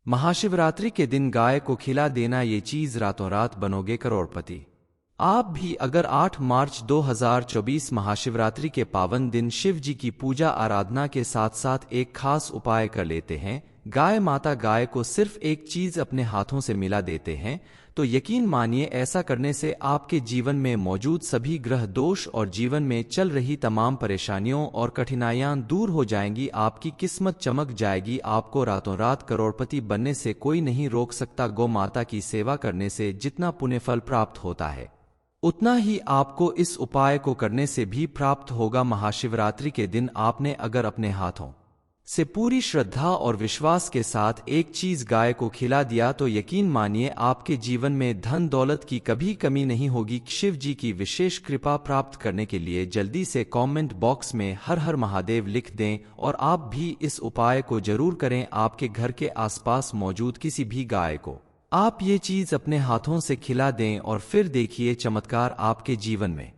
महाशिवरात्रि के दिन गाय को खिला देना ये चीज रातों रात बनोगे करोड़पति। आप भी अगर 8 मार्च 2024 महाशिवरात्रि के पावन दिन शिव जी की पूजा आराधना के साथ साथ एक खास उपाय कर लेते हैं, गाय माता गाय को सिर्फ एक चीज अपने हाथों से मिला देते हैं, तो यकीन मानिए ऐसा करने से आपके जीवन में मौजूद सभी ग्रह दोष और जीवन में चल रही तमाम परेशानियों और कठिनाइयां दूर हो जाएंगी। आपकी किस्मत चमक जाएगी। आपको रातों रात करोड़पति बनने से कोई नहीं रोक सकता। गौ माता की सेवा करने से जितना पुण्य फल प्राप्त होता है, उतना ही आपको इस उपाय को करने से भी प्राप्त होगा। महाशिवरात्रि के दिन आपने अगर अपने हाथों से पूरी श्रद्धा और विश्वास के साथ एक चीज गाय को खिला दिया तो यकीन मानिए आपके जीवन में धन दौलत की कभी कमी नहीं होगी। शिव जी की विशेष कृपा प्राप्त करने के लिए जल्दी से कमेंट बॉक्स में हर हर महादेव लिख दें और आप भी इस उपाय को जरूर करें। आपके घर के आसपास मौजूद किसी भी गाय को आप ये चीज अपने हाथों से खिला दें और फिर देखिए चमत्कार। आपके जीवन में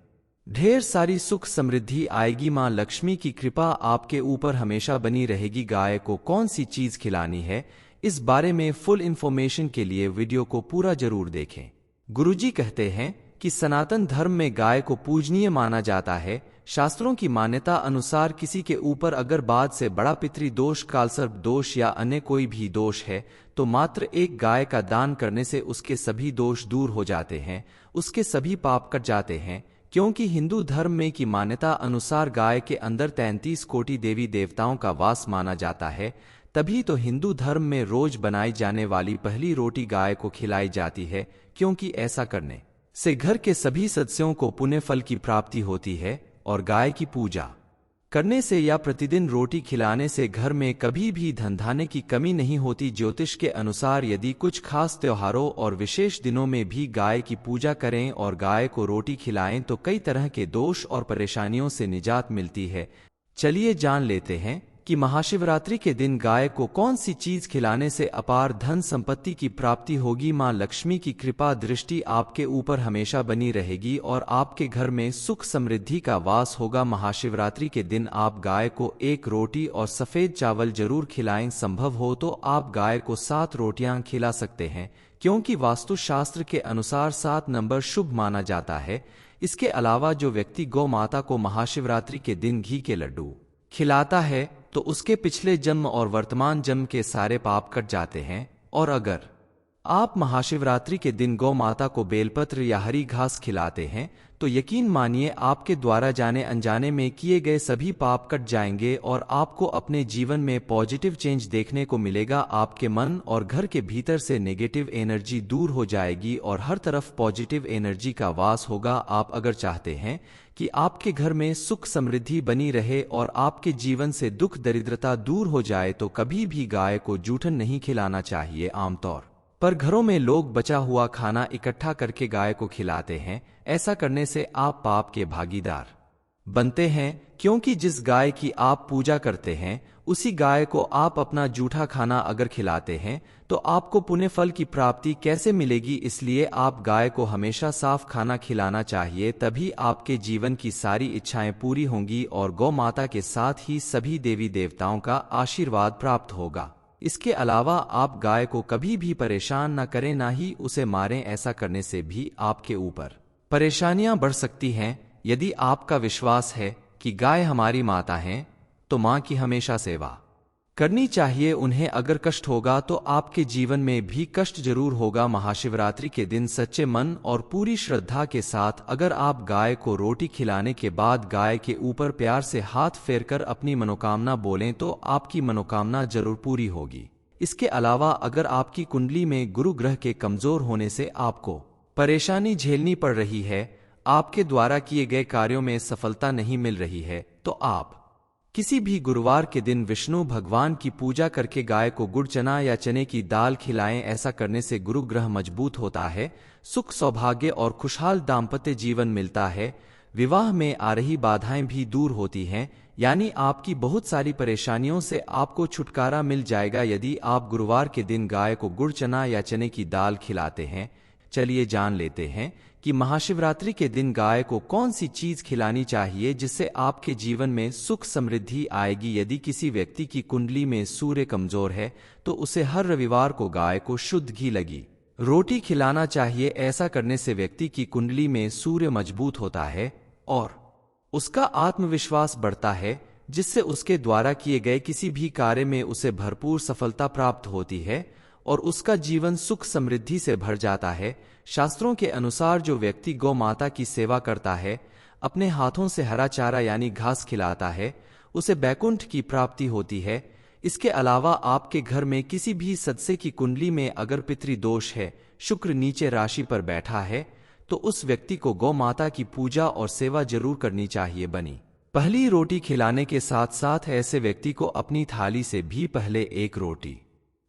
ढेर सारी सुख समृद्धि आएगी। मां लक्ष्मी की कृपा आपके ऊपर हमेशा बनी रहेगी। गाय को कौन सी चीज खिलानी है, इस बारे में फुल इंफॉर्मेशन के लिए वीडियो को पूरा जरूर देखें। गुरुजी कहते हैं कि सनातन धर्म में गाय को पूजनीय माना जाता है। शास्त्रों की मान्यता अनुसार किसी के ऊपर अगर बाद से बड़ा पितृ दोष, कालसर्प दोष या अन्य कोई भी दोष है तो मात्र एक गाय का दान करने से उसके सभी दोष दूर हो जाते हैं, उसके सभी पाप कट जाते हैं। क्योंकि हिंदू धर्म में की मान्यता अनुसार गाय के अंदर 33 कोटि देवी देवताओं का वास माना जाता है, तभी तो हिंदू धर्म में रोज बनाई जाने वाली पहली रोटी गाय को खिलाई जाती है। क्योंकि ऐसा करने से घर के सभी सदस्यों को पुण्य फल की प्राप्ति होती है और गाय की पूजा करने से या प्रतिदिन रोटी खिलाने से घर में कभी भी धन धान्य की कमी नहीं होती। ज्योतिष के अनुसार यदि कुछ खास त्योहारों और विशेष दिनों में भी गाय की पूजा करें और गाय को रोटी खिलाएं तो कई तरह के दोष और परेशानियों से निजात मिलती है। चलिए जान लेते हैं कि महाशिवरात्रि के दिन गाय को कौन सी चीज खिलाने से अपार धन संपत्ति की प्राप्ति होगी। मां लक्ष्मी की कृपा दृष्टि आपके ऊपर हमेशा बनी रहेगी और आपके घर में सुख समृद्धि का वास होगा। महाशिवरात्रि के दिन आप गाय को एक रोटी और सफेद चावल जरूर खिलाएं। संभव हो तो आप गाय को 7 रोटियां खिला सकते हैं, क्योंकि वास्तुशास्त्र के अनुसार 7 नंबर शुभ माना जाता है। इसके अलावा जो व्यक्ति गौ माता को महाशिवरात्रि के दिन घी के लड्डू खिलाता है तो उसके पिछले जन्म और वर्तमान जन्म के सारे पाप कट जाते हैं। और अगर आप महाशिवरात्रि के दिन गौ माता को बेलपत्र या हरी घास खिलाते हैं तो यकीन मानिए आपके द्वारा जाने अनजाने में किए गए सभी पाप कट जाएंगे और आपको अपने जीवन में पॉजिटिव चेंज देखने को मिलेगा। आपके मन और घर के भीतर से नेगेटिव एनर्जी दूर हो जाएगी और हर तरफ पॉजिटिव एनर्जी का वास होगा। आप अगर चाहते हैं कि आपके घर में सुख समृद्धि बनी रहे और आपके जीवन से दुख दरिद्रता दूर हो जाए तो कभी भी गाय को जूठन नहीं खिलाना चाहिए। आमतौर पर घरों में लोग बचा हुआ खाना इकट्ठा करके गाय को खिलाते हैं। ऐसा करने से आप पाप के भागीदार बनते हैं, क्योंकि जिस गाय की आप पूजा करते हैं उसी गाय को आप अपना जूठा खाना अगर खिलाते हैं तो आपको पुण्य फल की प्राप्ति कैसे मिलेगी। इसलिए आप गाय को हमेशा साफ खाना खिलाना चाहिए, तभी आपके जीवन की सारी इच्छाएं पूरी होंगी और गौ माता के साथ ही सभी देवी देवताओं का आशीर्वाद प्राप्त होगा। इसके अलावा आप गाय को कभी भी परेशान न करें, ना ही उसे मारें। ऐसा करने से भी आपके ऊपर परेशानियां बढ़ सकती हैं। यदि आपका विश्वास है कि गाय हमारी माता हैं तो मां की हमेशा सेवा करनी चाहिए। उन्हें अगर कष्ट होगा तो आपके जीवन में भी कष्ट जरूर होगा। महाशिवरात्रि के दिन सच्चे मन और पूरी श्रद्धा के साथ अगर आप गाय को रोटी खिलाने के बाद गाय के ऊपर प्यार से हाथ फेरकर अपनी मनोकामना बोलें तो आपकी मनोकामना जरूर पूरी होगी। इसके अलावा अगर आपकी कुंडली में गुरु ग्रह के कमजोर होने से आपको परेशानी झेलनी पड़ रही है, आपके द्वारा किए गए कार्यों में सफलता नहीं मिल रही है, तो आप किसी भी गुरुवार के दिन विष्णु भगवान की पूजा करके गाय को गुड़ चना या चने की दाल खिलाएं। ऐसा करने से गुरु ग्रह मजबूत होता है, सुख सौभाग्य और खुशहाल दाम्पत्य जीवन मिलता है। विवाह में आ रही बाधाएं भी दूर होती हैं, यानी आपकी बहुत सारी परेशानियों से आपको छुटकारा मिल जाएगा। यदि आप गुरुवार के दिन गाय को गुड़ चना या चने की दाल खिलाते हैं चलिए जान लेते हैं कि महाशिवरात्रि के दिन गाय को कौन सी चीज खिलानी चाहिए जिससे आपके जीवन में सुख समृद्धि आएगी। यदि किसी व्यक्ति की कुंडली में सूर्य कमजोर है तो उसे हर रविवार को गाय को शुद्ध घी लगी रोटी खिलाना चाहिए। ऐसा करने से व्यक्ति की कुंडली में सूर्य मजबूत होता है और उसका आत्मविश्वास बढ़ता है, जिससे उसके द्वारा किए गए किसी भी कार्य में उसे भरपूर सफलता प्राप्त होती है और उसका जीवन सुख समृद्धि से भर जाता है। शास्त्रों के अनुसार जो व्यक्ति गौ माता की सेवा करता है, अपने हाथों से हरा चारा यानी घास खिलाता है, उसे बैकुंठ की प्राप्ति होती है। इसके अलावा आपके घर में किसी भी सदस्य की कुंडली में अगर पितृदोष है, शुक्र नीचे राशि पर बैठा है, तो उस व्यक्ति को गौ माता की पूजा और सेवा जरूर करनी चाहिए। बनी पहली रोटी खिलाने के साथ साथ ऐसे व्यक्ति को अपनी थाली से भी पहले एक रोटी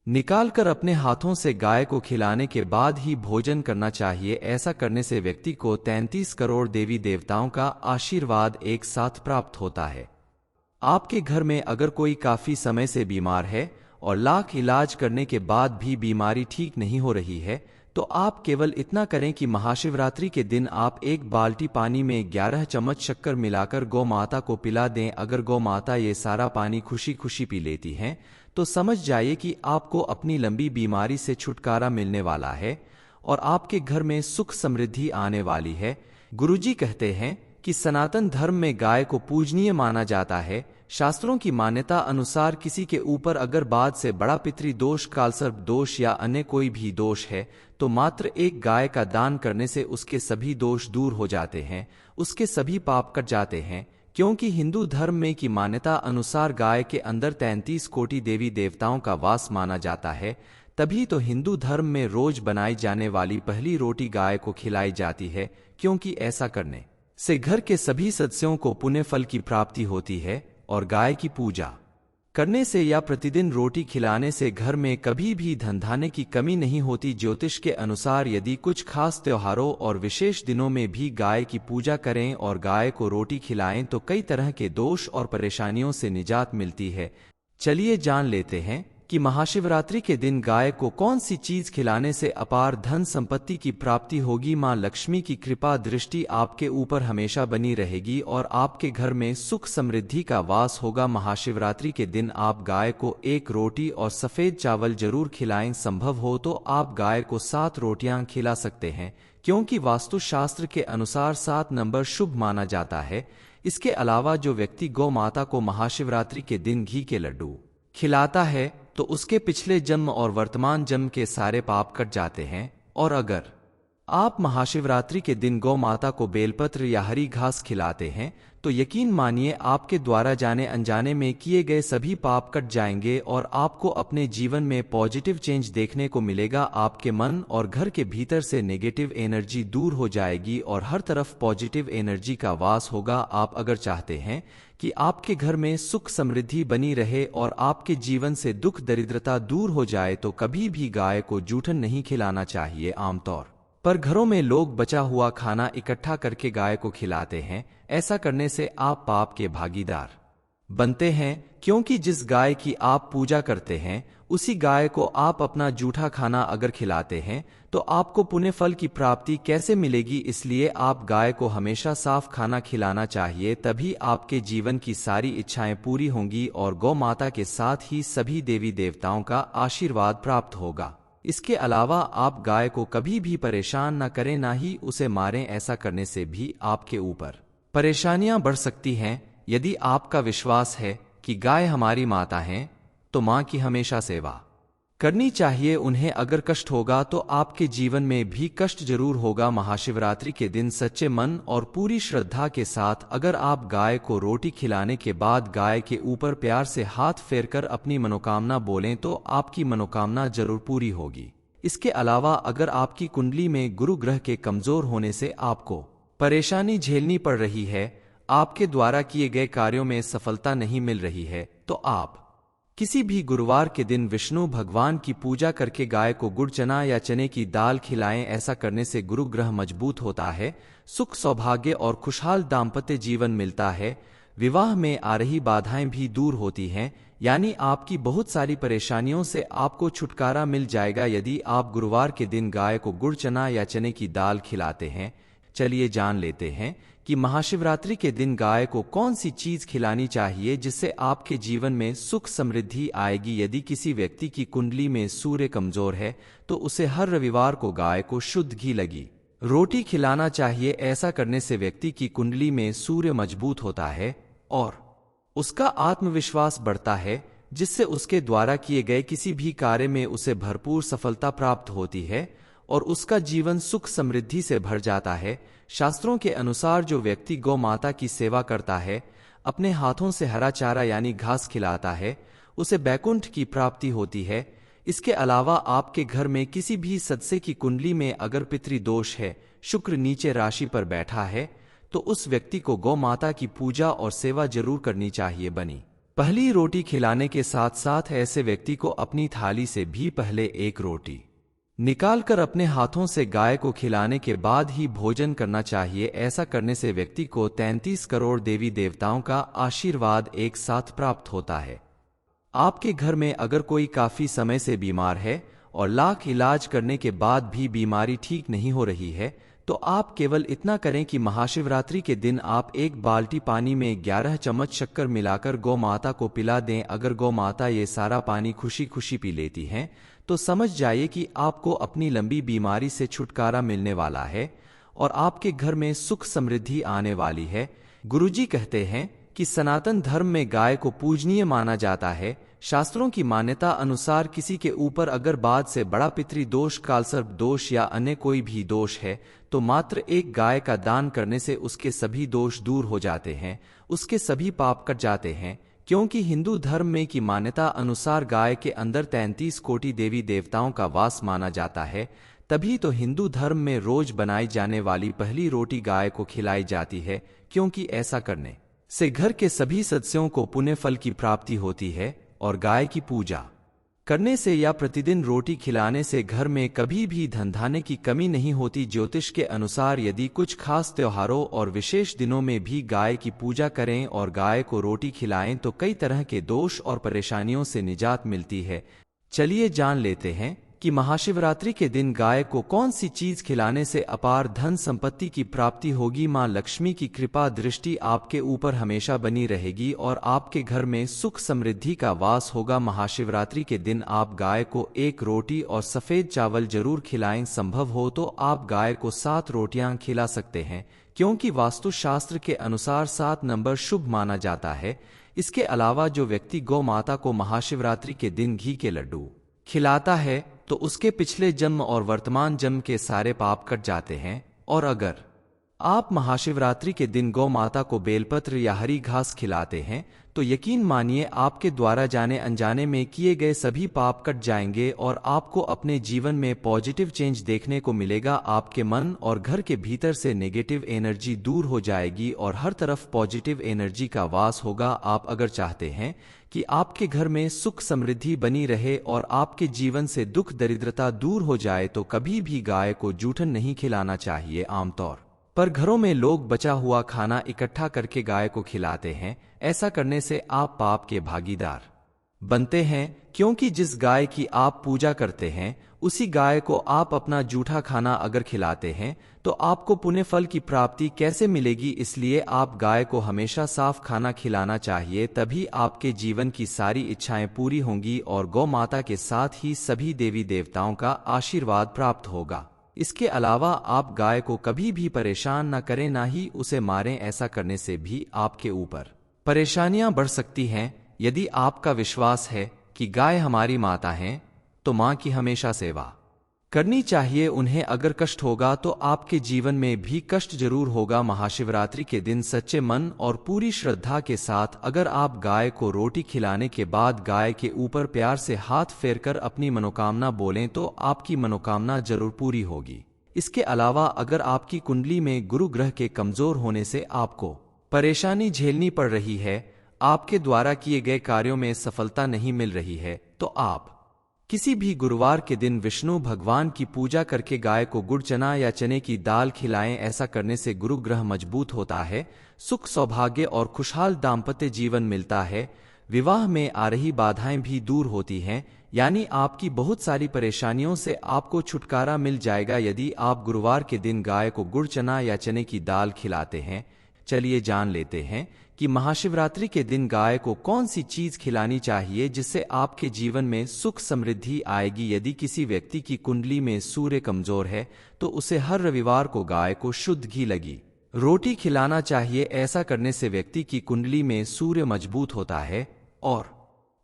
निकालकर अपने हाथों से गाय को खिलाने के बाद ही भोजन करना चाहिए। ऐसा करने से व्यक्ति को 33 करोड़ देवी देवताओं का आशीर्वाद एक साथ प्राप्त होता है। आपके घर में अगर कोई काफी समय से बीमार है और लाख इलाज करने के बाद भी बीमारी ठीक नहीं हो रही है, तो आप केवल इतना करें कि महाशिवरात्रि के दिन आप एक बाल्टी पानी में 11 चम्मच शक्कर मिलाकर गौ माता को पिला दें। अगर गौ माता ये सारा पानी खुशी खुशी पी लेती हैं, तो समझ जाइए कि आपको अपनी लंबी बीमारी से छुटकारा मिलने वाला है और आपके घर में सुख समृद्धि आने वाली है। गुरुजी कहते हैं कि सनातन धर्म में गाय को पूजनीय माना जाता है। शास्त्रों की मान्यता अनुसार किसी के ऊपर अगर बाद से बड़ा पितृदोष, कालसर्प दोष या अन्य कोई भी दोष है, तो मात्र एक गाय का दान करने से उसके सभी दोष दूर हो जाते हैं, उसके सभी पाप कट जाते हैं। क्योंकि हिंदू धर्म में की मान्यता अनुसार गाय के अंदर 33 कोटि देवी देवताओं का वास माना जाता है, तभी तो हिंदू धर्म में रोज बनाई जाने वाली पहली रोटी गाय को खिलाई जाती है। क्योंकि ऐसा करने से घर के सभी सदस्यों को पुण्य फल की प्राप्ति होती है और गाय की पूजा करने से या प्रतिदिन रोटी खिलाने से घर में कभी भी धन धान्य की कमी नहीं होती। ज्योतिष के अनुसार यदि कुछ खास त्योहारों और विशेष दिनों में भी गाय की पूजा करें और गाय को रोटी खिलाएं तो कई तरह के दोष और परेशानियों से निजात मिलती है। चलिए जान लेते हैं कि महाशिवरात्रि के दिन गाय को कौन सी चीज खिलाने से अपार धन संपत्ति की प्राप्ति होगी। मां लक्ष्मी की कृपा दृष्टि आपके ऊपर हमेशा बनी रहेगी और आपके घर में सुख समृद्धि का वास होगा। महाशिवरात्रि के दिन आप गाय को एक रोटी और सफेद चावल जरूर खिलाएं। संभव हो तो आप गाय को 7 रोटियां खिला सकते हैं, क्योंकि वास्तुशास्त्र के अनुसार 7 नंबर शुभ माना जाता है। इसके अलावा जो व्यक्ति गौ माता को महाशिवरात्रि के दिन घी के लड्डू खिलाता है तो उसके पिछले जन्म और वर्तमान जन्म के सारे पाप कट जाते हैं। और अगर आप महाशिवरात्रि के दिन गौ माता को बेलपत्र या हरी घास खिलाते हैं तो यकीन मानिए आपके द्वारा जाने अनजाने में किए गए सभी पाप कट जाएंगे और आपको अपने जीवन में पॉजिटिव चेंज देखने को मिलेगा। आपके मन और घर के भीतर से नेगेटिव एनर्जी दूर हो जाएगी और हर तरफ पॉजिटिव एनर्जी का वास होगा। आप अगर चाहते हैं कि आपके घर में सुख समृद्धि बनी रहे और आपके जीवन से दुख दरिद्रता दूर हो जाए, तो कभी भी गाय को जूठन नहीं खिलाना चाहिए। आमतौर पर घरों में लोग बचा हुआ खाना इकट्ठा करके गाय को खिलाते हैं। ऐसा करने से आप पाप के भागीदार बनते हैं, क्योंकि जिस गाय की आप पूजा करते हैं उसी गाय को आप अपना जूठा खाना अगर खिलाते हैं तो आपको पुण्य फल की प्राप्ति कैसे मिलेगी। इसलिए आप गाय को हमेशा साफ खाना खिलाना चाहिए, तभी आपके जीवन की सारी इच्छाएं पूरी होंगी और गौ माता के साथ ही सभी देवी देवताओं का आशीर्वाद प्राप्त होगा। इसके अलावा आप गाय को कभी भी परेशान न करें, ना ही उसे मारें। ऐसा करने से भी आपके ऊपर परेशानियां बढ़ सकती हैं। यदि आपका विश्वास है कि गाय हमारी माता हैं, तो मां की हमेशा सेवा करनी चाहिए। उन्हें अगर कष्ट होगा तो आपके जीवन में भी कष्ट जरूर होगा। महाशिवरात्रि के दिन सच्चे मन और पूरी श्रद्धा के साथ अगर आप गाय को रोटी खिलाने के बाद गाय के ऊपर प्यार से हाथ फेरकर अपनी मनोकामना बोलें तो आपकी मनोकामना जरूर पूरी होगी। इसके अलावा अगर आपकी कुंडली में गुरु ग्रह के कमजोर होने से आपको परेशानी झेलनी पड़ रही है, आपके द्वारा किए गए कार्यों में सफलता नहीं मिल रही है, तो आप किसी भी गुरुवार के दिन विष्णु भगवान की पूजा करके गाय को गुड़ चना या चने की दाल खिलाएं। ऐसा करने से गुरु ग्रह मजबूत होता है, सुख सौभाग्य और खुशहाल दाम्पत्य जीवन मिलता है, विवाह में आ रही बाधाएं भी दूर होती हैं। यानी आपकी बहुत सारी परेशानियों से आपको छुटकारा मिल जाएगा यदि आप गुरुवार के दिन गाय को गुड़ चना या चने की दाल खिलाते हैं। चलिए जान लेते हैं कि महाशिवरात्रि के दिन गाय को कौन सी चीज खिलानी चाहिए जिससे आपके जीवन में सुख समृद्धि आएगी। यदि किसी व्यक्ति की कुंडली में सूर्य कमजोर है तो उसे हर रविवार को गाय को शुद्ध घी लगी रोटी खिलाना चाहिए। ऐसा करने से व्यक्ति की कुंडली में सूर्य मजबूत होता है और उसका आत्मविश्वास बढ़ता है, जिससे उसके द्वारा किए गए किसी भी कार्य में उसे भरपूर सफलता प्राप्त होती है और उसका जीवन सुख समृद्धि से भर जाता है। शास्त्रों के अनुसार जो व्यक्ति गौ माता की सेवा करता है, अपने हाथों से हरा चारा यानी घास खिलाता है, उसे बैकुंठ की प्राप्ति होती है। इसके अलावा आपके घर में किसी भी सदस्य की कुंडली में अगर पितृदोष है, शुक्र नीचे राशि पर बैठा है, तो उस व्यक्ति को गौ माता की पूजा और सेवा जरूर करनी चाहिए। बनी पहली रोटी खिलाने के साथ साथ ऐसे व्यक्ति को अपनी थाली से भी पहले एक रोटी निकालकर अपने हाथों से गाय को खिलाने के बाद ही भोजन करना चाहिए। ऐसा करने से व्यक्ति को 33 करोड़ देवी देवताओं का आशीर्वाद एक साथ प्राप्त होता है। आपके घर में अगर कोई काफी समय से बीमार है और लाख इलाज करने के बाद भी बीमारी ठीक नहीं हो रही है, तो आप केवल इतना करें कि महाशिवरात्रि के दिन आप एक बाल्टी पानी में 11 चम्मच शक्कर मिलाकर गौ माता को पिला दें। अगर गौ माता ये सारा पानी खुशी खुशी पी लेती हैं, तो समझ जाइए कि आपको अपनी लंबी बीमारी से छुटकारा मिलने वाला है और आपके घर में सुख समृद्धि आने वाली है। गुरुजी कहते हैं कि सनातन धर्म में गाय को पूजनीय माना जाता है। शास्त्रों की मान्यता अनुसार किसी के ऊपर अगर बाद से बड़ा पितृदोष, कालसर्प दोष या अन्य कोई भी दोष है, तो मात्र एक गाय का दान करने से उसके सभी दोष दूर हो जाते हैं, उसके सभी पाप कट जाते हैं। क्योंकि हिंदू धर्म में की मान्यता अनुसार गाय के अंदर 33 कोटि देवी देवताओं का वास माना जाता है, तभी तो हिंदू धर्म में रोज बनाई जाने वाली पहली रोटी गाय को खिलाई जाती है। क्योंकि ऐसा करने से घर के सभी सदस्यों को पुण्य फल की प्राप्ति होती है और गाय की पूजा करने से या प्रतिदिन रोटी खिलाने से घर में कभी भी धन धान्य की कमी नहीं होती। ज्योतिष के अनुसार यदि कुछ खास त्योहारों और विशेष दिनों में भी गाय की पूजा करें और गाय को रोटी खिलाएं तो कई तरह के दोष और परेशानियों से निजात मिलती है। चलिए जान लेते हैं कि महाशिवरात्रि के दिन गाय को कौन सी चीज खिलाने से अपार धन संपत्ति की प्राप्ति होगी। मां लक्ष्मी की कृपा दृष्टि आपके ऊपर हमेशा बनी रहेगी और आपके घर में सुख समृद्धि का वास होगा। महाशिवरात्रि के दिन आप गाय को एक रोटी और सफेद चावल जरूर खिलाएं। संभव हो तो आप गाय को 7 रोटियां खिला सकते हैं, क्योंकि वास्तुशास्त्र के अनुसार 7 नंबर शुभ माना जाता है। इसके अलावा जो व्यक्ति गौ माता को महाशिवरात्रि के दिन घी के लड्डू खिलाता है तो उसके पिछले जन्म और वर्तमान जन्म के सारे पाप कट जाते हैं। और अगर आप महाशिवरात्रि के दिन गौ माता को बेलपत्र या हरी घास खिलाते हैं तो यकीन मानिए आपके द्वारा जाने अनजाने में किए गए सभी पाप कट जाएंगे और आपको अपने जीवन में पॉजिटिव चेंज देखने को मिलेगा। आपके मन और घर के भीतर से नेगेटिव एनर्जी दूर हो जाएगी और हर तरफ पॉजिटिव एनर्जी का वास होगा। आप अगर चाहते हैं कि आपके घर में सुख समृद्धि बनी रहे और आपके जीवन से दुख दरिद्रता दूर हो जाए तो कभी भी गाय को जूठन नहीं खिलाना चाहिए। आमतौर पर घरों में लोग बचा हुआ खाना इकट्ठा करके गाय को खिलाते हैं। ऐसा करने से आप पाप के भागीदार बनते हैं, क्योंकि जिस गाय की आप पूजा करते हैं उसी गाय को आप अपना जूठा खाना अगर खिलाते हैं तो आपको पुण्य फल की प्राप्ति कैसे मिलेगी। इसलिए आप गाय को हमेशा साफ खाना खिलाना चाहिए, तभी आपके जीवन की सारी इच्छाएं पूरी होंगी और गौ माता के साथ ही सभी देवी देवताओं का आशीर्वाद प्राप्त होगा। इसके अलावा आप गाय को कभी भी परेशान न करें, ना ही उसे मारें। ऐसा करने से भी आपके ऊपर परेशानियां बढ़ सकती हैं। यदि आपका विश्वास है कि गाय हमारी माता हैं, तो मां की हमेशा सेवा करनी चाहिए। उन्हें अगर कष्ट होगा तो आपके जीवन में भी कष्ट जरूर होगा। महाशिवरात्रि के दिन सच्चे मन और पूरी श्रद्धा के साथ अगर आप गाय को रोटी खिलाने के बाद गाय के ऊपर प्यार से हाथ फेरकर अपनी मनोकामना बोलें तो आपकी मनोकामना जरूर पूरी होगी। इसके अलावा अगर आपकी कुंडली में गुरु ग्रह के कमजोर होने से आपको परेशानी झेलनी पड़ रही है, आपके द्वारा किए गए कार्यों में सफलता नहीं मिल रही है, तो आप किसी भी गुरुवार के दिन विष्णु भगवान की पूजा करके गाय को गुड़ चना या चने की दाल खिलाएं। ऐसा करने से गुरु ग्रह मजबूत होता है, सुख सौभाग्य और खुशहाल दाम्पत्य जीवन मिलता है। विवाह में आ रही बाधाएं भी दूर होती हैं, यानी आपकी बहुत सारी परेशानियों से आपको छुटकारा मिल जाएगा यदि आप गुरुवार के दिन गाय को गुड़ चना या चने की दाल खिलाते हैं। चलिए जान लेते हैं कि महाशिवरात्रि के दिन गाय को कौन सी चीज खिलानी चाहिए जिससे आपके जीवन में सुख समृद्धि आएगी। यदि किसी व्यक्ति की कुंडली में सूर्य कमजोर है तो उसे हर रविवार को गाय को शुद्ध घी लगी रोटी खिलाना चाहिए। ऐसा करने से व्यक्ति की कुंडली में सूर्य मजबूत होता है और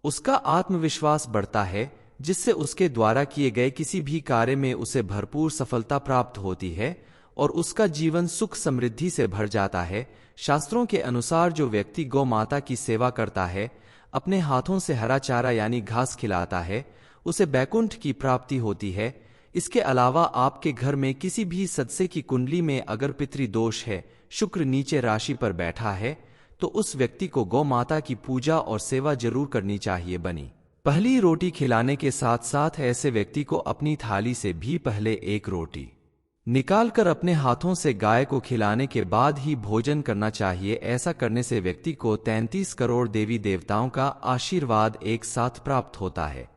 उसका आत्मविश्वास बढ़ता है, जिससे उसके द्वारा किए गए किसी भी कार्य में उसे भरपूर सफलता प्राप्त होती है और उसका जीवन सुख समृद्धि से भर जाता है। शास्त्रों के अनुसार जो व्यक्ति गौ माता की सेवा करता है, अपने हाथों से हरा चारा यानी घास खिलाता है, उसे बैकुंठ की प्राप्ति होती है। इसके अलावा आपके घर में किसी भी सदस्य की कुंडली में अगर पितृदोष है, शुक्र नीचे राशि पर बैठा है, तो उस व्यक्ति को गौ माता की पूजा और सेवा जरूर करनी चाहिए। बनी पहली रोटी खिलाने के साथ साथ ऐसे व्यक्ति को अपनी थाली से भी पहले एक रोटी निकालकर अपने हाथों से गाय को खिलाने के बाद ही भोजन करना चाहिए। ऐसा करने से व्यक्ति को 33 करोड़ देवी देवताओं का आशीर्वाद एक साथ प्राप्त होता है।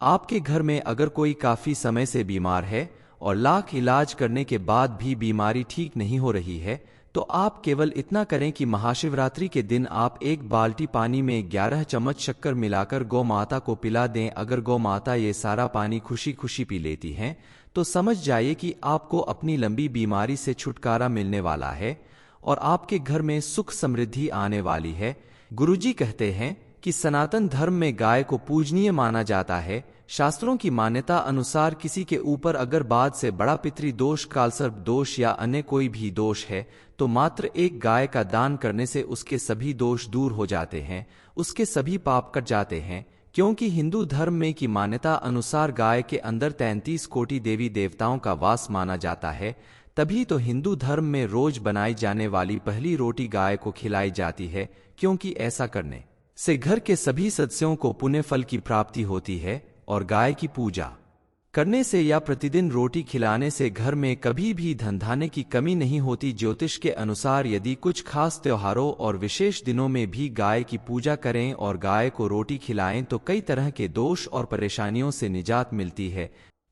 आपके घर में अगर कोई काफी समय से बीमार है और लाख इलाज करने के बाद भी बीमारी ठीक नहीं हो रही है, तो आप केवल इतना करें कि महाशिवरात्रि के दिन आप एक बाल्टी पानी में 11 चम्मच शक्कर मिलाकर गौ माता को पिला दें। अगर गौ माता ये सारा पानी खुशी खुशी पी लेती हैं, तो समझ जाइए कि आपको अपनी लंबी बीमारी से छुटकारा मिलने वाला है और आपके घर में सुख समृद्धि आने वाली है। गुरुजी कहते हैं कि सनातन धर्म में गाय को पूजनीय माना जाता है। शास्त्रों की मान्यता अनुसार किसी के ऊपर अगर बाद से बड़ा पितृदोष, कालसर्प दोष या अन्य कोई भी दोष है, तो मात्र एक गाय का दान करने से उसके सभी दोष दूर हो जाते हैं, उसके सभी पाप कट जाते हैं। क्योंकि हिंदू धर्म में की मान्यता अनुसार गाय के अंदर 33 कोटि देवी देवताओं का वास माना जाता है, तभी तो हिंदू धर्म में रोज बनाई जाने वाली पहली रोटी गाय को खिलाई जाती है, क्योंकि ऐसा करने से घर के सभी सदस्यों को पुण्य फल की प्राप्ति होती है और गाय की पूजा करने से या प्रतिदिन रोटी खिलाने से घर में कभी भी धन धान्य की कमी नहीं होती। ज्योतिष के अनुसार यदि कुछ खास त्योहारों और विशेष दिनों में भी गाय की पूजा करें और गाय को रोटी खिलाएं तो कई तरह के दोष और परेशानियों से निजात मिलती है।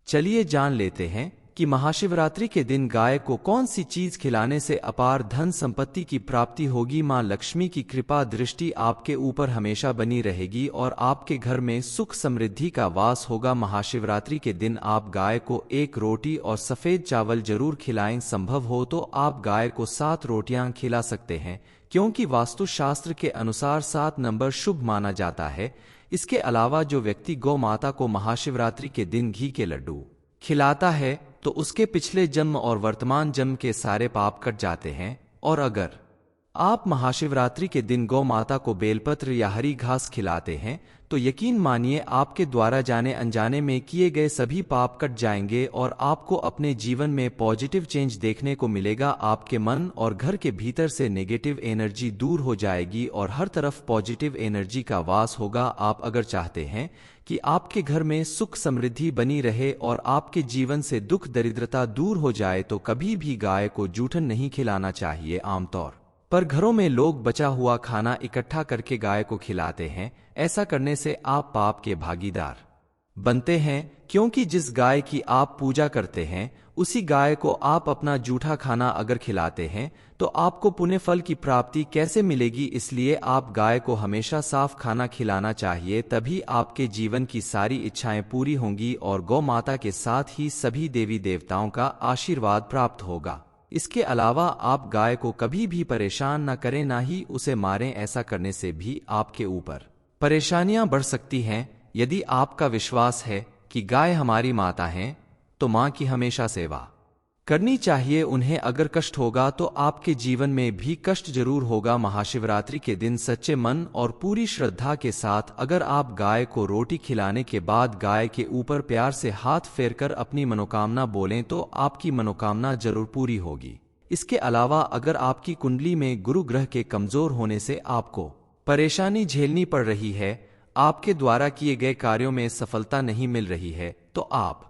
चलिए जान लेते हैं कि महाशिवरात्रि के दिन गाय को कौन सी चीज खिलाने से अपार धन संपत्ति की प्राप्ति होगी। मां लक्ष्मी की कृपा दृष्टि आपके ऊपर हमेशा बनी रहेगी और आपके घर में सुख समृद्धि का वास होगा। महाशिवरात्रि के दिन आप गाय को एक रोटी और सफेद चावल जरूर खिलाएं। संभव हो तो आप गाय को 7 रोटियां खिला सकते हैं, क्योंकि वास्तुशास्त्र के अनुसार 7 नंबर शुभ माना जाता है। इसके अलावा जो व्यक्ति गौ माता को महाशिवरात्रि के दिन घी के लड्डू खिलाता है तो उसके पिछले जन्म और वर्तमान जन्म के सारे पाप कट जाते हैं। और अगर आप महाशिवरात्रि के दिन गौ माता को बेलपत्र या हरी घास खिलाते हैं तो यकीन मानिए आपके द्वारा जाने अनजाने में किए गए सभी पाप कट जाएंगे और आपको अपने जीवन में पॉजिटिव चेंज देखने को मिलेगा। आपके मन और घर के भीतर से नेगेटिव एनर्जी दूर हो जाएगी और हर तरफ पॉजिटिव एनर्जी का वास होगा। आप अगर चाहते हैं कि आपके घर में सुख समृद्धि बनी रहे और आपके जीवन से दुख दरिद्रता दूर हो जाए तो कभी भी गाय को जूठन नहीं खिलाना चाहिए। आमतौर पर घरों में लोग बचा हुआ खाना इकट्ठा करके गाय को खिलाते हैं। ऐसा करने से आप पाप के भागीदार बनते हैं, क्योंकि जिस गाय की आप पूजा करते हैं उसी गाय को आप अपना जूठा खाना अगर खिलाते हैं तो आपको पुण्य फल की प्राप्ति कैसे मिलेगी। इसलिए आप गाय को हमेशा साफ खाना खिलाना चाहिए, तभी आपके जीवन की सारी इच्छाएं पूरी होंगी और गौ माता के साथ ही सभी देवी देवताओं का आशीर्वाद प्राप्त होगा। इसके अलावा आप गाय को कभी भी परेशान न करें, ना ही उसे मारें। ऐसा करने से भी आपके ऊपर परेशानियां बढ़ सकती हैं। यदि आपका विश्वास है कि गाय हमारी माता हैं, तो मां की हमेशा सेवा करनी चाहिए। उन्हें अगर कष्ट होगा तो आपके जीवन में भी कष्ट जरूर होगा। महाशिवरात्रि के दिन सच्चे मन और पूरी श्रद्धा के साथ अगर आप गाय को रोटी खिलाने के बाद गाय के ऊपर प्यार से हाथ फेरकर अपनी मनोकामना बोलें तो आपकी मनोकामना जरूर पूरी होगी। इसके अलावा अगर आपकी कुंडली में गुरु ग्रह के कमजोर होने से आपको परेशानी झेलनी पड़ रही है, आपके द्वारा किए गए कार्यों में सफलता नहीं मिल रही है, तो आप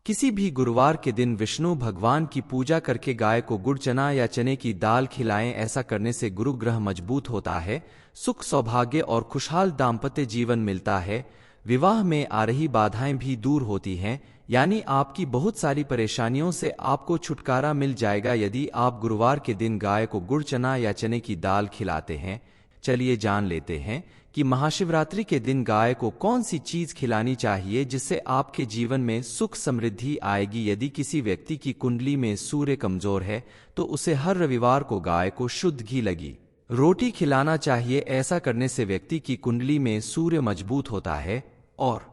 किसी भी गुरुवार के दिन विष्णु भगवान की पूजा करके गाय को गुड़ चना या चने की दाल खिलाएं। ऐसा करने से गुरु ग्रह मजबूत होता है, सुख सौभाग्य और खुशहाल दाम्पत्य जीवन मिलता है। विवाह में आ रही बाधाएं भी दूर होती हैं, यानी आपकी बहुत सारी परेशानियों से आपको छुटकारा मिल जाएगा यदि आप गुरुवार के दिन गाय को गुड़ चना या चने की दाल खिलाते हैं। चलिए जान लेते हैं कि महाशिवरात्रि के दिन गाय को कौन सी चीज खिलानी चाहिए जिससे आपके जीवन में सुख समृद्धि आएगी। यदि किसी व्यक्ति की कुंडली में सूर्य कमजोर है तो उसे हर रविवार को गाय को शुद्ध घी लगी रोटी खिलाना चाहिए। ऐसा करने से व्यक्ति की कुंडली में सूर्य मजबूत होता है और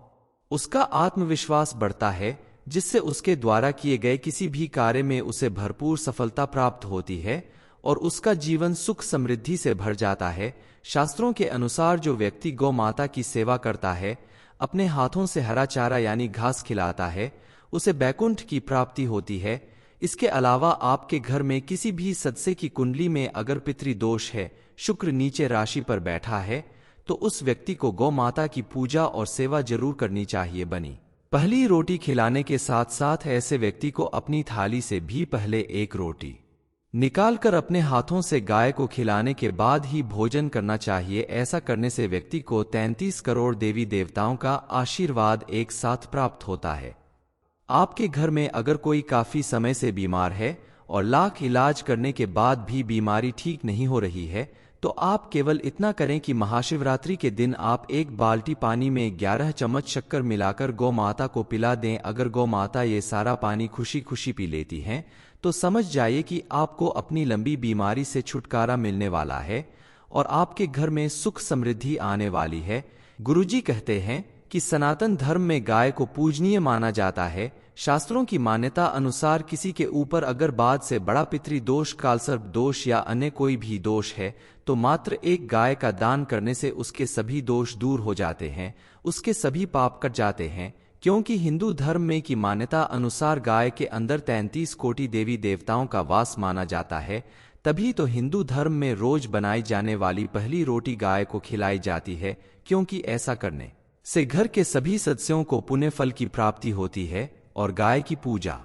उसका आत्मविश्वास बढ़ता है, जिससे उसके द्वारा किए गए किसी भी कार्य में उसे भरपूर सफलता प्राप्त होती है और उसका जीवन सुख समृद्धि से भर जाता है। शास्त्रों के अनुसार जो व्यक्ति गौ माता की सेवा करता है, अपने हाथों से हरा चारा यानी घास खिलाता है, उसे बैकुंठ की प्राप्ति होती है। इसके अलावा आपके घर में किसी भी सदस्य की कुंडली में अगर पितृदोष है, शुक्र नीचे राशि पर बैठा है, तो उस व्यक्ति को गौ माता की पूजा और सेवा जरूर करनी चाहिए। बनी पहली रोटी खिलाने के साथ साथ ऐसे व्यक्ति को अपनी थाली से भी पहले एक रोटी निकालकर अपने हाथों से गाय को खिलाने के बाद ही भोजन करना चाहिए। ऐसा करने से व्यक्ति को 33 करोड़ देवी देवताओं का आशीर्वाद एक साथ प्राप्त होता है। आपके घर में अगर कोई काफी समय से बीमार है और लाख इलाज करने के बाद भी बीमारी ठीक नहीं हो रही है, तो आप केवल इतना करें कि महाशिवरात्रि के दिन आप एक बाल्टी पानी में 11 चम्मच शक्कर मिलाकर गौ माता को पिला दें। अगर गौ माता ये सारा पानी खुशी खुशी पी लेती हैं, तो समझ जाइए कि आपको अपनी लंबी बीमारी से छुटकारा मिलने वाला है और आपके घर में सुख समृद्धि आने वाली है। गुरुजी कहते हैं कि सनातन धर्म में गाय को पूजनीय माना जाता है। शास्त्रों की मान्यता अनुसार किसी के ऊपर अगर बाद से बड़ा पितृदोष, कालसर्प दोष या अन्य कोई भी दोष है, तो मात्र एक गाय का दान करने से उसके सभी दोष दूर हो जाते हैं, उसके सभी पाप कट जाते हैं। क्योंकि हिंदू धर्म में की मान्यता अनुसार गाय के अंदर 33 कोटि देवी देवताओं का वास माना जाता है, तभी तो हिंदू धर्म में रोज बनाई जाने वाली पहली रोटी गाय को खिलाई जाती है, क्योंकि ऐसा करने से घर के सभी सदस्यों को पुण्य फल की प्राप्ति होती है और गाय की पूजा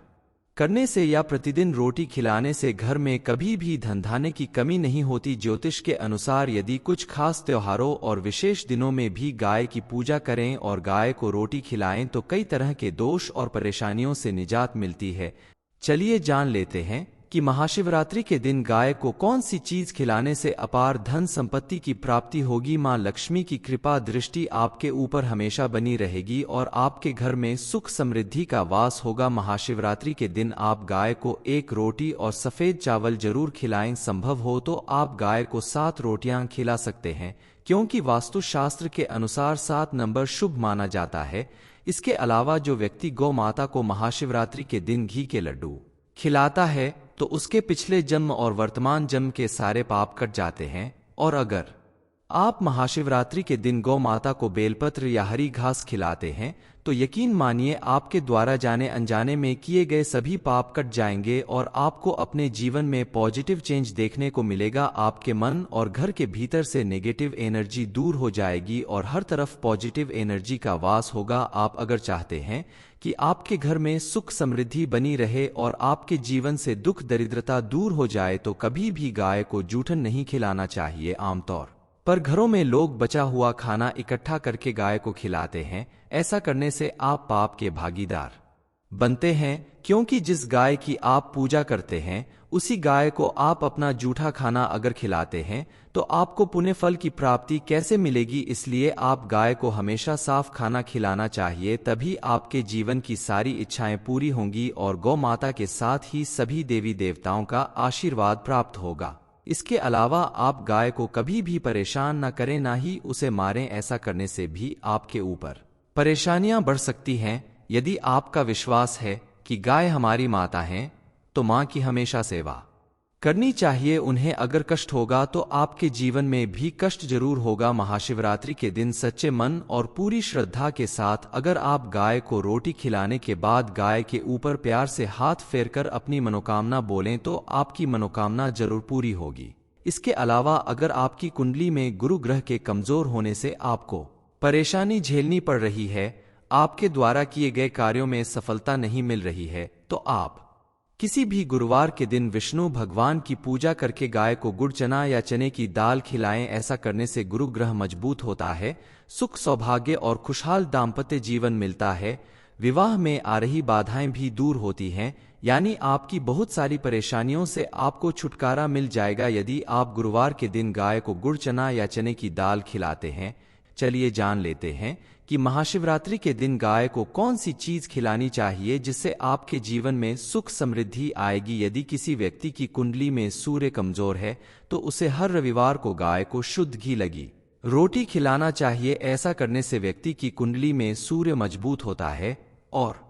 करने से या प्रतिदिन रोटी खिलाने से घर में कभी भी धन धान्य की कमी नहीं होती। ज्योतिष के अनुसार यदि कुछ खास त्योहारों और विशेष दिनों में भी गाय की पूजा करें और गाय को रोटी खिलाएं तो कई तरह के दोष और परेशानियों से निजात मिलती है। चलिए जान लेते हैं कि महाशिवरात्रि के दिन गाय को कौन सी चीज खिलाने से अपार धन संपत्ति की प्राप्ति होगी। मां लक्ष्मी की कृपा दृष्टि आपके ऊपर हमेशा बनी रहेगी और आपके घर में सुख समृद्धि का वास होगा। महाशिवरात्रि के दिन आप गाय को एक रोटी और सफेद चावल जरूर खिलाएं। संभव हो तो आप गाय को 7 रोटियां खिला सकते हैं, क्योंकि वास्तुशास्त्र के अनुसार 7 नंबर शुभ माना जाता है। इसके अलावा जो व्यक्ति गौ माता को महाशिवरात्रि के दिन घी के लड्डू खिलाता है तो उसके पिछले जन्म और वर्तमान जन्म के सारे पाप कट जाते हैं। और अगर आप महाशिवरात्रि के दिन गौ माता को बेलपत्र या हरी घास खिलाते हैं तो यकीन मानिए आपके द्वारा जाने अनजाने में किए गए सभी पाप कट जाएंगे और आपको अपने जीवन में पॉजिटिव चेंज देखने को मिलेगा। आपके मन और घर के भीतर से नेगेटिव एनर्जी दूर हो जाएगी और हर तरफ पॉजिटिव एनर्जी का वास होगा। आप अगर चाहते हैं कि आपके घर में सुख समृद्धि बनी रहे और आपके जीवन से दुख दरिद्रता दूर हो जाए तो कभी भी गाय को जूठन नहीं खिलाना चाहिए। आमतौर पर घरों में लोग बचा हुआ खाना इकट्ठा करके गाय को खिलाते हैं। ऐसा करने से आप पाप के भागीदार बनते हैं, क्योंकि जिस गाय की आप पूजा करते हैं उसी गाय को आप अपना जूठा खाना अगर खिलाते हैं तो आपको पुण्य फल की प्राप्ति कैसे मिलेगी। इसलिए आप गाय को हमेशा साफ खाना खिलाना चाहिए, तभी आपके जीवन की सारी इच्छाएं पूरी होंगी और गौ माता के साथ ही सभी देवी देवताओं का आशीर्वाद प्राप्त होगा। इसके अलावा आप गाय को कभी भी परेशान न करें, ना ही उसे मारें। ऐसा करने से भी आपके ऊपर परेशानियां बढ़ सकती हैं। यदि आपका विश्वास है कि गाय हमारी माता हैं, तो मां की हमेशा सेवा करनी चाहिए। उन्हें अगर कष्ट होगा तो आपके जीवन में भी कष्ट जरूर होगा। महाशिवरात्रि के दिन सच्चे मन और पूरी श्रद्धा के साथ अगर आप गाय को रोटी खिलाने के बाद गाय के ऊपर प्यार से हाथ फेरकर अपनी मनोकामना बोलें तो आपकी मनोकामना जरूर पूरी होगी। इसके अलावा अगर आपकी कुंडली में गुरु ग्रह के कमजोर होने से आपको परेशानी झेलनी पड़ रही है, आपके द्वारा किए गए कार्यों में सफलता नहीं मिल रही है, तो आप किसी भी गुरुवार के दिन विष्णु भगवान की पूजा करके गाय को गुड़ चना या चने की दाल खिलाएं। ऐसा करने से गुरु ग्रह मजबूत होता है, सुख सौभाग्य और खुशहाल दाम्पत्य जीवन मिलता है। विवाह में आ रही बाधाएं भी दूर होती हैं, यानी आपकी बहुत सारी परेशानियों से आपको छुटकारा मिल जाएगा यदि आप गुरुवार के दिन गाय को गुड़ चना या चने की दाल खिलाते हैं। चलिए जान लेते हैं कि महाशिवरात्रि के दिन गाय को कौन सी चीज खिलानी चाहिए जिससे आपके जीवन में सुख समृद्धि आएगी। यदि किसी व्यक्ति की कुंडली में सूर्य कमजोर है तो उसे हर रविवार को गाय को शुद्ध घी लगी रोटी खिलाना चाहिए। ऐसा करने से व्यक्ति की कुंडली में सूर्य मजबूत होता है और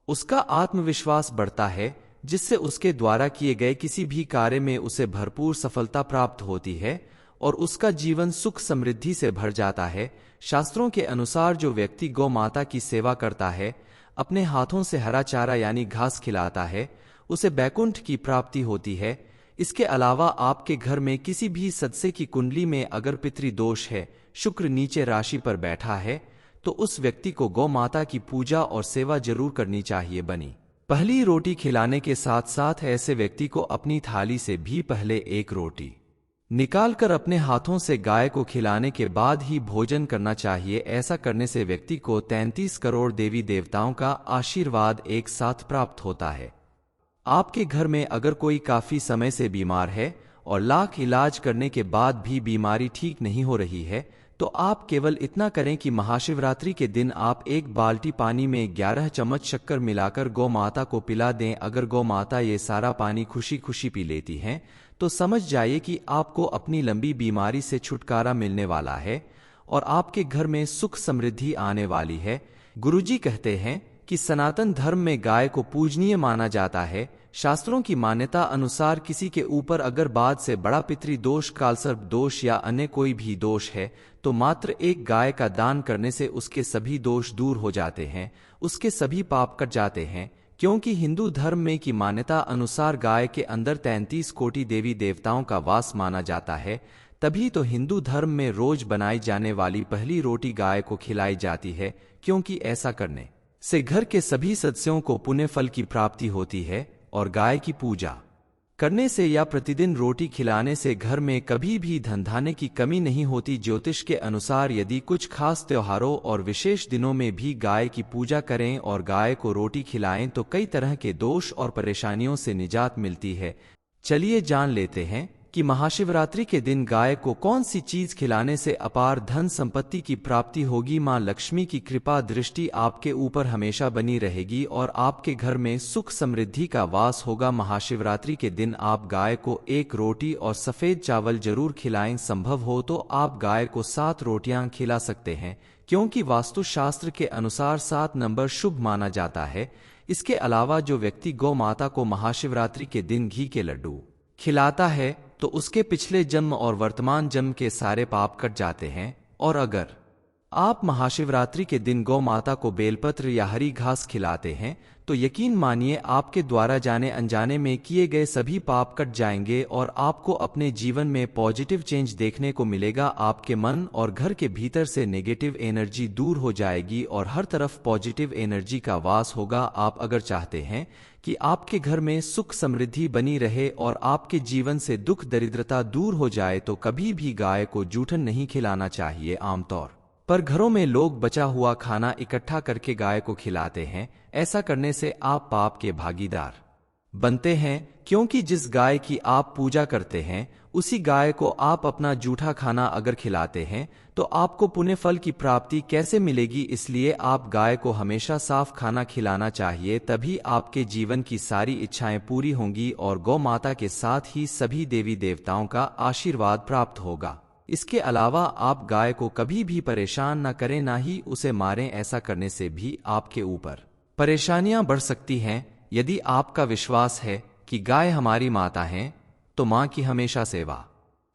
उसका आत्मविश्वास बढ़ता है, जिससे उसके द्वारा किए गए किसी भी कार्य में उसे भरपूर सफलता प्राप्त होती है और उसका जीवन सुख समृद्धि से भर जाता है। शास्त्रों के अनुसार जो व्यक्ति गौ माता की सेवा करता है, अपने हाथों से हरा चारा यानी घास खिलाता है, उसे बैकुंठ की प्राप्ति होती है। इसके अलावा आपके घर में किसी भी सदस्य की कुंडली में अगर पितृदोष है, शुक्र नीचे राशि पर बैठा है, तो उस व्यक्ति को गौ माता की पूजा और सेवा जरूर करनी चाहिए। बनी पहली रोटी खिलाने के साथ साथ ऐसे व्यक्ति को अपनी थाली से भी पहले एक रोटी निकालकर अपने हाथों से गाय को खिलाने के बाद ही भोजन करना चाहिए। ऐसा करने से व्यक्ति को 33 करोड़ देवी देवताओं का आशीर्वाद एक साथ प्राप्त होता है। आपके घर में अगर कोई काफी समय से बीमार है और लाख इलाज करने के बाद भी बीमारी ठीक नहीं हो रही है, तो आप केवल इतना करें कि महाशिवरात्रि के दिन आप एक बाल्टी पानी में 11 चम्मच शक्कर मिलाकर गौ माता को पिला दें। अगर गौ माता ये सारा पानी खुशी खुशी पी लेती हैं, तो समझ जाइए कि आपको अपनी लंबी बीमारी से छुटकारा मिलने वाला है और आपके घर में सुख समृद्धि आने वाली है। गुरुजी कहते हैं कि सनातन धर्म में गाय को पूजनीय माना जाता है। शास्त्रों की मान्यता अनुसार किसी के ऊपर अगर बाद से बड़ा पितृदोष, कालसर्प दोष या अन्य कोई भी दोष है, तो मात्र एक गाय का दान करने से उसके सभी दोष दूर हो जाते हैं, उसके सभी पाप कट जाते हैं। क्योंकि हिंदू धर्म में की मान्यता अनुसार गाय के अंदर 33 कोटि देवी देवताओं का वास माना जाता है, तभी तो हिंदू धर्म में रोज बनाई जाने वाली पहली रोटी गाय को खिलाई जाती है, क्योंकि ऐसा करने से घर के सभी सदस्यों को पुण्य फल की प्राप्ति होती है और गाय की पूजा करने से या प्रतिदिन रोटी खिलाने से घर में कभी भी धन धान्य की कमी नहीं होती। ज्योतिष के अनुसार यदि कुछ खास त्योहारों और विशेष दिनों में भी गाय की पूजा करें और गाय को रोटी खिलाएं तो कई तरह के दोष और परेशानियों से निजात मिलती है। चलिए जान लेते हैं कि महाशिवरात्रि के दिन गाय को कौन सी चीज खिलाने से अपार धन संपत्ति की प्राप्ति होगी। मां लक्ष्मी की कृपा दृष्टि आपके ऊपर हमेशा बनी रहेगी और आपके घर में सुख समृद्धि का वास होगा। महाशिवरात्रि के दिन आप गाय को एक रोटी और सफेद चावल जरूर खिलाएं। संभव हो तो आप गाय को 7 रोटियां खिला सकते हैं, क्योंकि वास्तुशास्त्र के अनुसार 7 नंबर शुभ माना जाता है। इसके अलावा जो व्यक्ति गौ माता को महाशिवरात्रि के दिन घी के लड्डू खिलाता है तो उसके पिछले जन्म और वर्तमान जन्म के सारे पाप कट जाते हैं। और अगर आप महाशिवरात्रि के दिन गौ माता को बेलपत्र या हरी घास खिलाते हैं तो यकीन मानिए आपके द्वारा जाने अनजाने में किए गए सभी पाप कट जाएंगे और आपको अपने जीवन में पॉजिटिव चेंज देखने को मिलेगा। आपके मन और घर के भीतर से नेगेटिव एनर्जी दूर हो जाएगी और हर तरफ पॉजिटिव एनर्जी का वास होगा। आप अगर चाहते हैं कि आपके घर में सुख समृद्धि बनी रहे और आपके जीवन से दुख दरिद्रता दूर हो जाए, तो कभी भी गाय को जूठन नहीं खिलाना चाहिए। आमतौर पर घरों में लोग बचा हुआ खाना इकट्ठा करके गाय को खिलाते हैं। ऐसा करने से आप पाप के भागीदार बनते हैं, क्योंकि जिस गाय की आप पूजा करते हैं उसी गाय को आप अपना जूठा खाना अगर खिलाते हैं तो आपको पुण्य फल की प्राप्ति कैसे मिलेगी। इसलिए आप गाय को हमेशा साफ खाना खिलाना चाहिए, तभी आपके जीवन की सारी इच्छाएं पूरी होंगी और गौ माता के साथ ही सभी देवी देवताओं का आशीर्वाद प्राप्त होगा। इसके अलावा आप गाय को कभी भी परेशान न करें, ना ही उसे मारें। ऐसा करने से भी आपके ऊपर परेशानियां बढ़ सकती हैं। यदि आपका विश्वास है कि गाय हमारी माता हैं, तो मां की हमेशा सेवा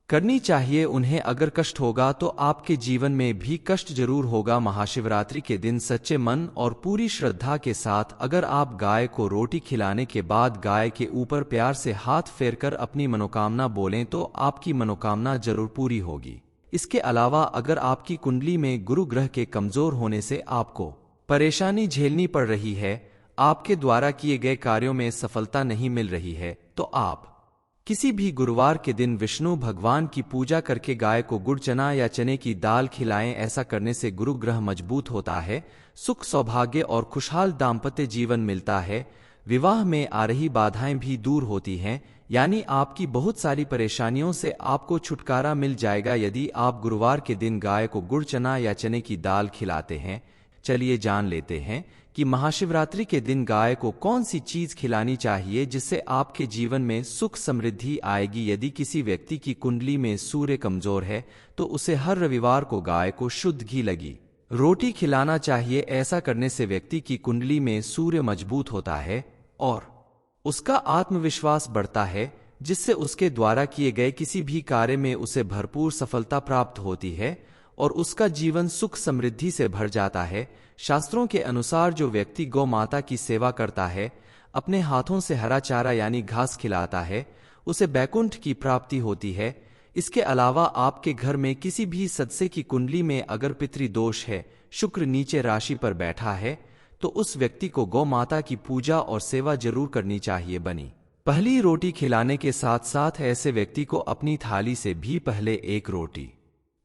करनी चाहिए। उन्हें अगर कष्ट होगा तो आपके जीवन में भी कष्ट जरूर होगा। महाशिवरात्रि के दिन सच्चे मन और पूरी श्रद्धा के साथ अगर आप गाय को रोटी खिलाने के बाद गाय के ऊपर प्यार से हाथ फेरकर अपनी मनोकामना बोलें तो आपकी मनोकामना जरूर पूरी होगी। इसके अलावा अगर आपकी कुंडली में गुरु ग्रह के कमजोर होने से आपको परेशानी झेलनी पड़ रही है, आपके द्वारा किए गए कार्यों में सफलता नहीं मिल रही है तो आप किसी भी गुरुवार के दिन विष्णु भगवान की पूजा करके गाय को गुड़ चना या चने की दाल खिलाएं। ऐसा करने से गुरु ग्रह मजबूत होता है, सुख सौभाग्य और खुशहाल दाम्पत्य जीवन मिलता है। विवाह में आ रही बाधाएं भी दूर होती हैं, यानी आपकी बहुत सारी परेशानियों से आपको छुटकारा मिल जाएगा यदि आप गुरुवार के दिन गाय को गुड़ चना या चने की दाल खिलाते हैं। चलिए जान लेते हैं कि महाशिवरात्रि के दिन गाय को कौन सी चीज खिलानी चाहिए जिससे आपके जीवन में सुख समृद्धि आएगी। यदि किसी व्यक्ति की कुंडली में सूर्य कमजोर है तो उसे हर रविवार को गाय को शुद्ध घी लगी रोटी खिलाना चाहिए। ऐसा करने से व्यक्ति की कुंडली में सूर्य मजबूत होता है और उसका आत्मविश्वास बढ़ता है, जिससे उसके द्वारा किए गए किसी भी कार्य में उसे भरपूर सफलता प्राप्त होती है और उसका जीवन सुख समृद्धि से भर जाता है। शास्त्रों के अनुसार जो व्यक्ति गौ माता की सेवा करता है, अपने हाथों से हरा चारा यानी घास खिलाता है, उसे बैकुंठ की प्राप्ति होती है। इसके अलावा आपके घर में किसी भी सदस्य की कुंडली में अगर पितृदोष है, शुक्र नीचे राशि पर बैठा है, तो उस व्यक्ति को गौ माता की पूजा और सेवा जरूर करनी चाहिए। बनी पहली रोटी खिलाने के साथ साथ ऐसे व्यक्ति को अपनी थाली से भी पहले एक रोटी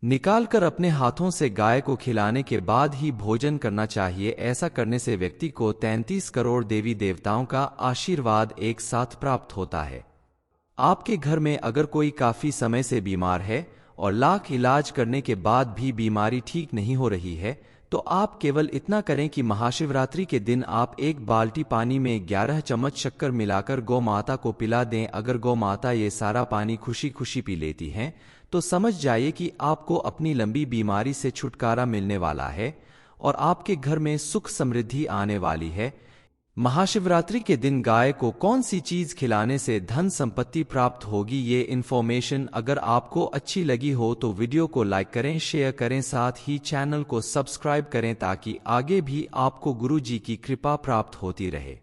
निकालकर अपने हाथों से गाय को खिलाने के बाद ही भोजन करना चाहिए। ऐसा करने से व्यक्ति को 33 करोड़ देवी देवताओं का आशीर्वाद एक साथ प्राप्त होता है। आपके घर में अगर कोई काफी समय से बीमार है और लाख इलाज करने के बाद भी बीमारी ठीक नहीं हो रही है, तो आप केवल इतना करें कि महाशिवरात्रि के दिन आप एक बाल्टी पानी में 11 चम्मच शक्कर मिलाकर गौ माता को पिला दें। अगर गौ माता ये सारा पानी खुशी खुशी पी लेती हैं तो समझ जाइए कि आपको अपनी लंबी बीमारी से छुटकारा मिलने वाला है और आपके घर में सुख समृद्धि आने वाली है। महाशिवरात्रि के दिन गाय को कौन सी चीज खिलाने से धन संपत्ति प्राप्त होगी, ये इन्फॉर्मेशन अगर आपको अच्छी लगी हो तो वीडियो को लाइक करें, शेयर करें, साथ ही चैनल को सब्सक्राइब करें ताकि आगे भी आपको गुरु जी की कृपा प्राप्त होती रहे।